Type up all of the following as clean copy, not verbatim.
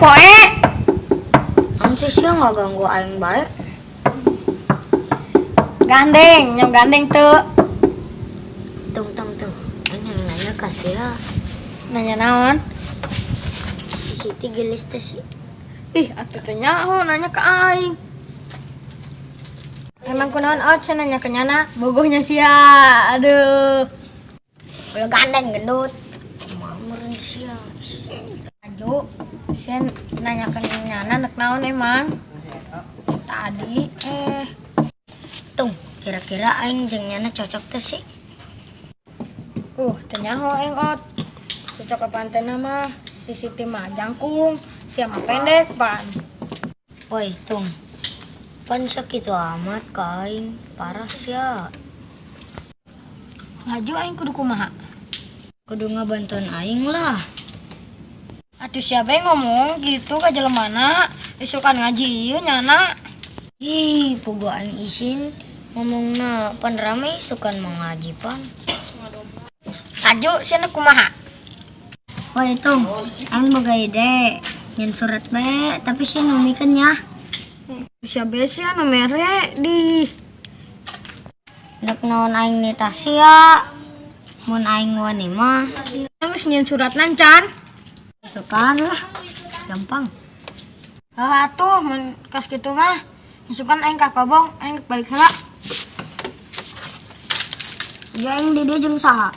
poe. Am sih sia nggak ganggu aing bae. Gandeng, nyam gandeng tuh. Tung. Aing yang nanya kasih ya. Nanya naon? Si Siti gelis teh sih. Ih, atuh teh nyaho nanya ke aing. Emang kunaon out saya nanya ke nyana, bogohnya sia. Aduh. Ulah gandeng gendut. Meureun sia. Aju, saya nanya ke nyana nek naon emang. Tadi Tung, kira-kira aing jeung nyana cocok teh sih. teu nyaho aing out. Cocok apaan teh mah si Siti mah jangkung, sia mah pendek pan. Woi, Tung. Pan sakitu amat ka aing, parah sia. Ngaju aing kudu kumaha? Kudu ngabantuan aing lah. Atuh siapa yang ngomong gitu ka jelemana, isukan ngaji ieu nyana. Ih, pugu aing izin ngomongna pan rame sukan mengaji pan. Aju sia kumaha? Woi, Tung. Aing boga ide. Nyen surat bae, tapi sih numikeun nya. Siapa sih anu mere di Nek naon aing nita sia. Mun aing wani mah geus nyeun surat nancan. sukan lah. Gampang. Atuh mun kas kitu mah isukan aing ka kobong, aing balik heula. Ya aing di dieu jeung saha?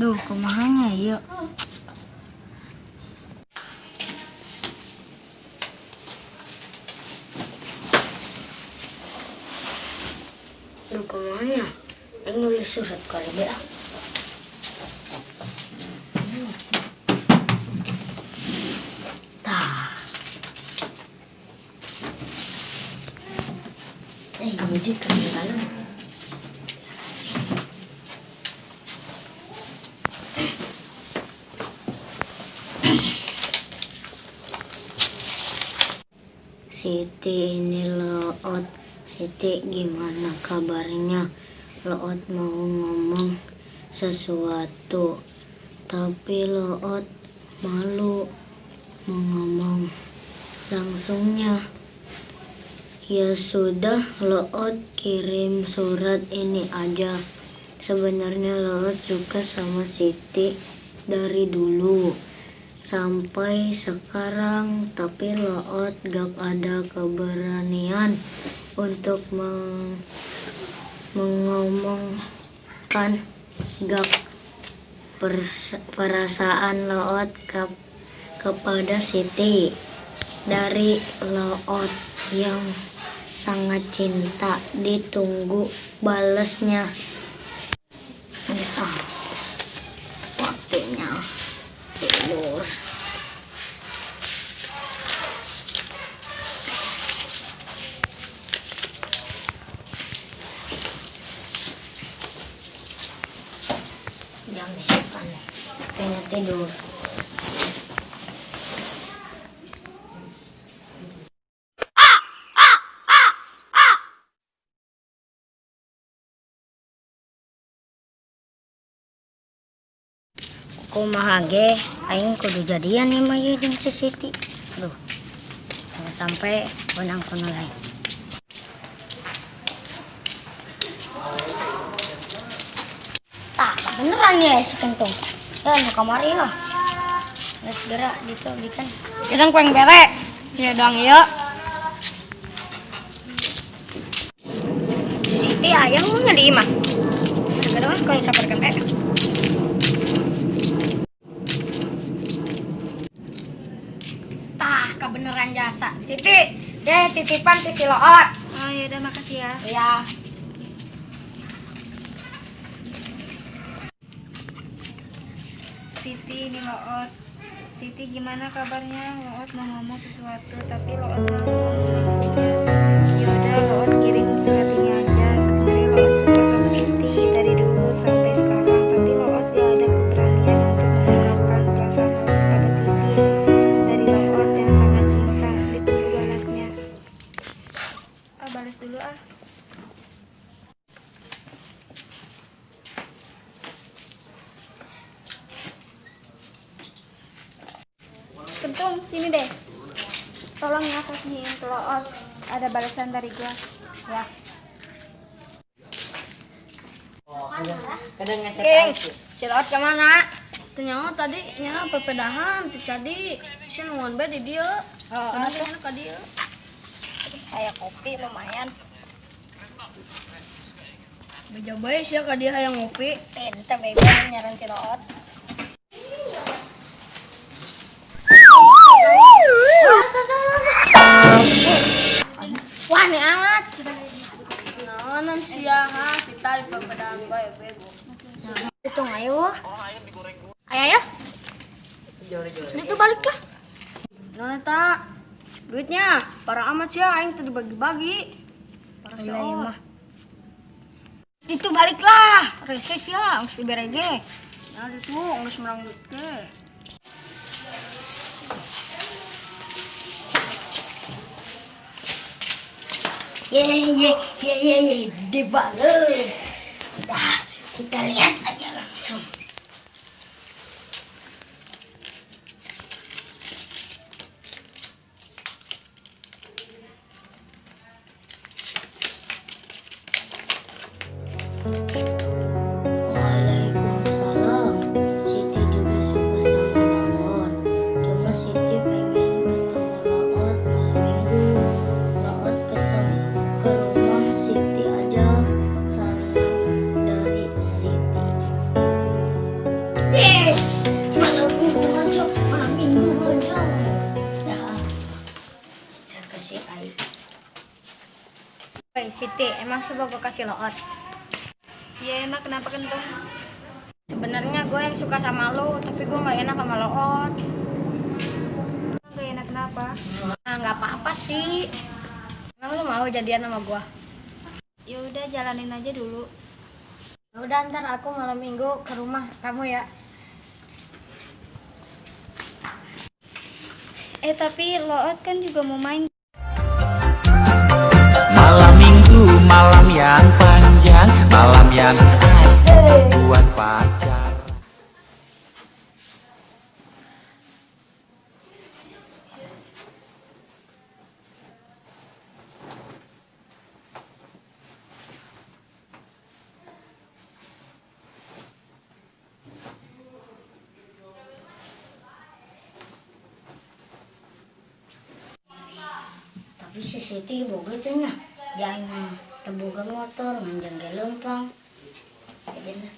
Duh, kumahanya ieu? Duh, kumahanya? Aing nulis surat kali deh ah. Tah. Jadi ketinggalan. Siti, ini Loot. Siti, gimana kabarnya? Loot mau ngomong sesuatu, tapi Loot malu mau ngomong langsungnya. Ya sudah, Loot kirim surat ini aja. Sebenarnya Loot suka sama Siti dari dulu sampai sekarang, tapi Loot gak ada keberanian untuk mengomongkan gak perasaan Loot kepada Siti. Dari Loot yang sangat cinta, ditunggu balesnya. Bisa waktunya tidur. Jangan disimpan, kayaknya tidur. Kumaha ge, aing kudu jadian nih mah ieu jeung si Siti. Aduh, jangan sampai benang kuno lain. Tah, beneran ya si Kentung. Ya, nu kamari lah. Geus geura ditu bikin. Kita kueng bere. Ya doang ieu. Siti aya nu nya di imah. Kadang kalau saperkeun teh. Tah, kebeneran jasa. Siti, deh titipan ti si Loot. Oh ya udah, makasih ya. Ya. Siti, ini Loot. Siti gimana kabarnya? Loot mau ngomong sesuatu, tapi Loot mau ngomong langsungnya. Ya udah, Loot kirim surat ini aja. Sebenarnya Loot suka sama Siti dari dulu sampai sekarang, tapi Loot gak ada keberanian untuk mengungkapkan perasaan Loot kepada Siti. Dari Loot yang sangat cinta, ditunggu balasnya. Balas dulu ah. Kentung, sini deh. Tolong ya kasihin ke Loot. Ada balasan dari gua. Ya. King, si Laut kemana? Ternyata tadi nya pepedahan tadi si nuhun bae di dieu. Oh, Karena teh ka dieu. kayak kopi lumayan. Beja bae sia ka dieu hayang ngopi. Ente bego nyaran si Laut. Wah, nih amat. Naonan sia ha kita di pepedahan bae bego. Hitung ayo. Ayo, ayo. Sudah itu balik lah. Nona tak duitnya para amat sia aing teu dibagi-bagi. Para Iya, iya, mah. Itu baliklah. Reses ya, harus diberege. Ya itu geus menang duit teh. Ye, dibales. Udah, kita lihat aja langsung. Waalaikumsalam. Siti juga suka sama Laot. Cuma Siti pengen ketemu Laot malam minggu. Laot ke rumah Siti aja. Salam dari Siti. Yes, malam minggu aja. Malam minggu aja. Dah, saya kasih air. Woi, Siti, emang coba gue kasih Laut. Ya emang kenapa kentong? Sebenarnya gue yang suka sama lo, tapi gue nggak enak sama Laut. Gak enak kenapa? Nah, nggak apa-apa sih. Emang lo mau jadian sama gue? Ya udah jalanin aja dulu. Ya udah, ntar aku malam minggu ke rumah kamu ya. Tapi Loot kan juga mau main. Malam minggu, malam yang panjang, malam yang asik buat pacar. Tapi si Siti boga itu nya. Dia yang teboga motor, nganjang ke lempang. Aja nah.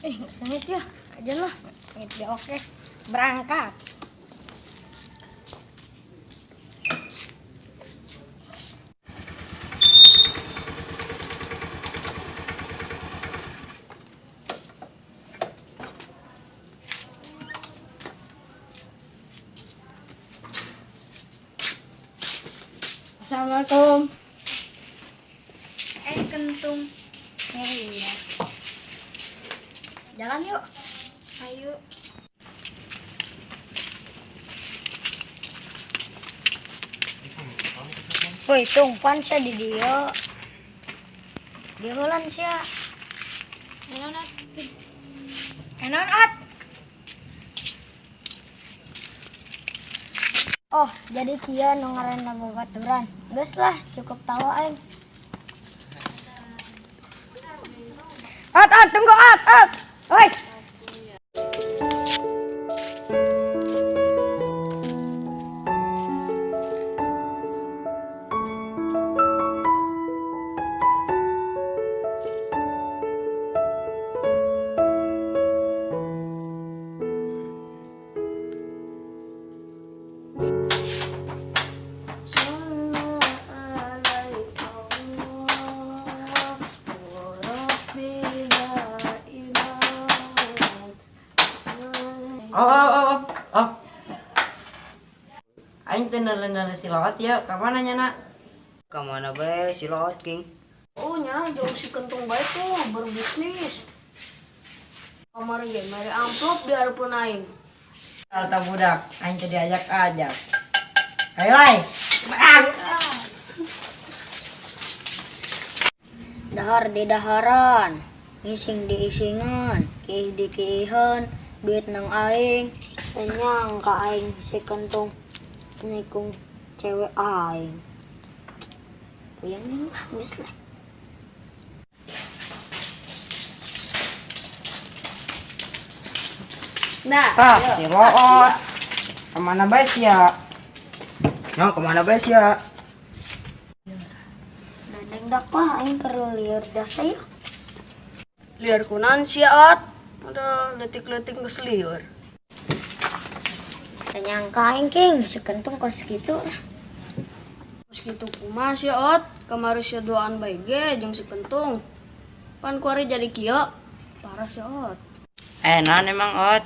Nggak sengit ya, aja lah. Sengit ya, oke. Berangkat. Assalamualaikum. Kentung. Ya, iya. Jalan yuk. Ayo. Woi, tungpan sih di dia. Dia ulan sih. Enak at. Oh, jadi kia nu ngaranna babaturan. Geus lah, cukup tahu aing. At, tunggu at. Oi. Oh. Aing teh nala si Laot ya, ka mana nya nak? Ka mana bae si Laot King? Oh nya jauh si kentung bae tuh berbisnis. Kamari ge mere amplop di hareupeun aing. Alta budak, aing teh diajak-ajak. Ayo lai. Dahar di daharan, ngising di isingan, kiih di kiihan, duit nang aing. Enyang ka aing si kentong nikung cewek aing. Puyeng nih lah, geus lah. Nah, Tah, si Loot. Kemana bae sih ya? Nya kemana bae sih ya? Dadeng dak lah aing keur lieur dasa ya. Liar kunan siat. Udah letik-letik geus lieur. Teu nyangka aing king si kentong kos kitu lah. Meskitu kumaha siat, kamari sia doaan bae ge jeung si kentung. Pan kuari jadi kieu. Parah siat. Naon emang Ot?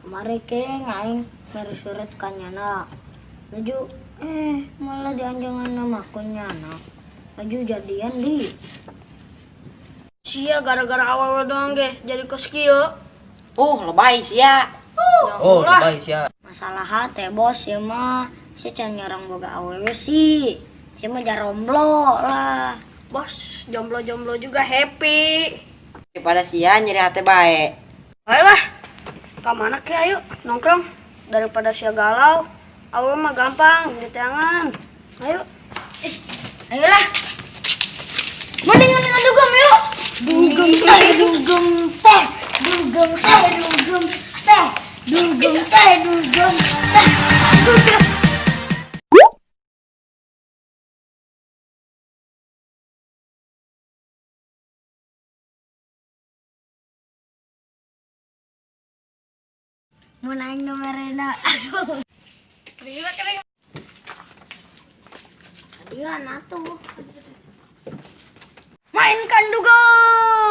Kemari king aing mere surat ka nyana. Maju malah dianjangan nama kunyana. Maju jadian di. Sia gara-gara awewe doang ge jadi kos kieu. Lebay sih ya. Oh, baik sih ya. Masalah teh bos ya mah si can nyerang boga awewe sih. Si mah jaromblo lah. Bos, jomblo-jomblo juga happy. Daripada sia nyeri hati bae. Ayolah, kemana ke ayo nongkrong daripada sia galau. Awewe mah gampang diteangan. Ayo. Ayolah. Mendingan dugem yuk. Dugem teh, dugem teh. Dugem teh, dugem teh. Dugem teh, dugem teh. Mau naik nomerena. Aduh. Adian atuh. Mainkan dugem.